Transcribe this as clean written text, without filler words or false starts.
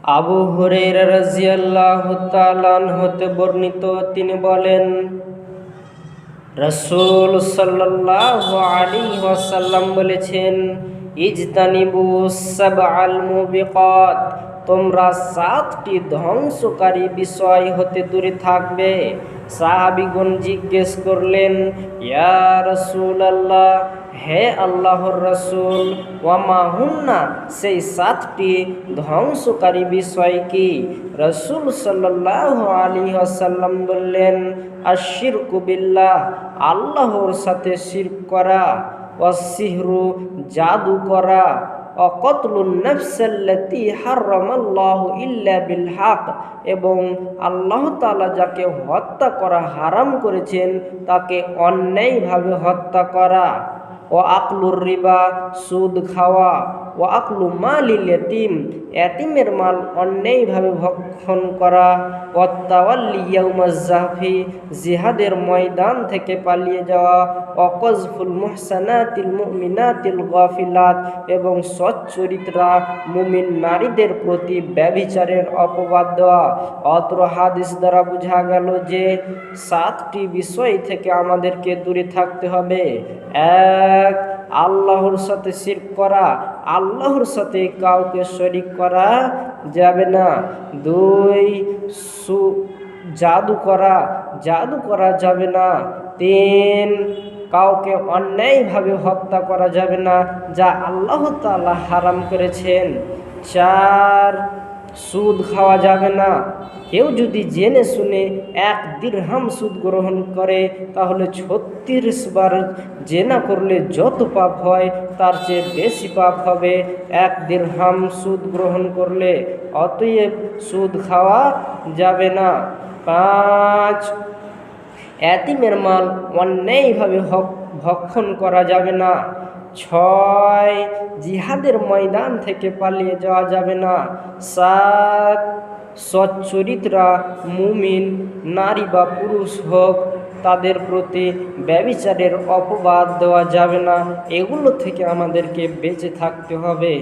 আবু হুরায়রা রাদিয়াল্লাহু তাআলা আনহু হতে বর্ণিত, তিনি বলেন, রাসূল সাল্লাল্লাহু আলাইহি ওয়াসাল্লাম বলেছেন, ইজতানিবু সাবআল মুবিকাত, তোমরা 7টি ধ্বংসকারী বিষয় হতে দূরে থাকবে। সাহাবীগণ জিজ্ঞেস করলেন, ইয়া রাসূলুল্লাহ, হে আল্লাহর রাসূল, ওয়া মা হুন্না, সেই 7টি ধ্বংসকারী বিষয় কি? রাসূল সাল্লাল্লাহু আলাইহি ওয়াসাল্লাম বললেন, আশশিরকু বিল্লাহ, আল্লাহর সাথে শিরক করা, ওয়াসসিহরু, জাদু করা, অকতলুন নাফসাল্লাতী হারামাল্লাহু ইল্লা বিল হক, এবং আল্লাহ তাআলা যাকে হত্যা করা হারাম করেছেন তাকে অন্যায়ভাবে হত্যা করা, ও আকলুর রিবা, সুদ খাওয়া, ও আকলু মালিল ইয়াতীম, এতিমের মাল অন্যায়ভাবে ভক্ষণ করা, ও তাওয়াল্লি ইয়াউমাজ জাহফি, জিহাদের ময়দান থেকে পালিয়ে যাওয়া, ও কযফুল মুহসানাতিল মুমিনাতিল গাফিলাত, এবং সচ্চরিত্রা মুমিন নারীদের প্রতি ব্যভিচারের অপবাদ দেওয়া। অত্র হাদিস দ্বারা বোঝা গেল যে 7টি বিষয় থেকে আমাদেরকে দূরে থাকতে হবে। 1, আল্লাহর সাথে শিরক করা, আল্লাহর সাথে কাউকে শরীক করা যাবে না। 2, জাদু করা যাবে না। 3, কাউকে অন্যায়ভাবে হত্যা করা যাবে না যা আল্লাহ তাআলা হারাম করেছেন। 4, সুদ খাওয়া যাবে না। কেউ যদি জেনে শুনে 1 দিরহাম সুদ গ্রহণ করে তাহলে 36 বার জেনা করলে যত পাপ হয় তার চেয়ে বেশি পাপ হবে 1 দিরহাম সুদ গ্রহণ করলে। অতএব সুদ খাওয়া যাবে না। 5, এতিমের মাল অন্যায়ভাবে ভক্ষণ করা যাবে না। 6, জিহাদের ময়দান থেকে পালিয়ে যাওয়া যাবে না। 7, সচ্চরিত্রা মুমিন নারী বা পুরুষ হোক তাদের প্রতি ব্যভিচারের অপবাদ দেওয়া যাবে না। এগুলো থেকে আমাদেরকে বেঁচে থাকতে হবে।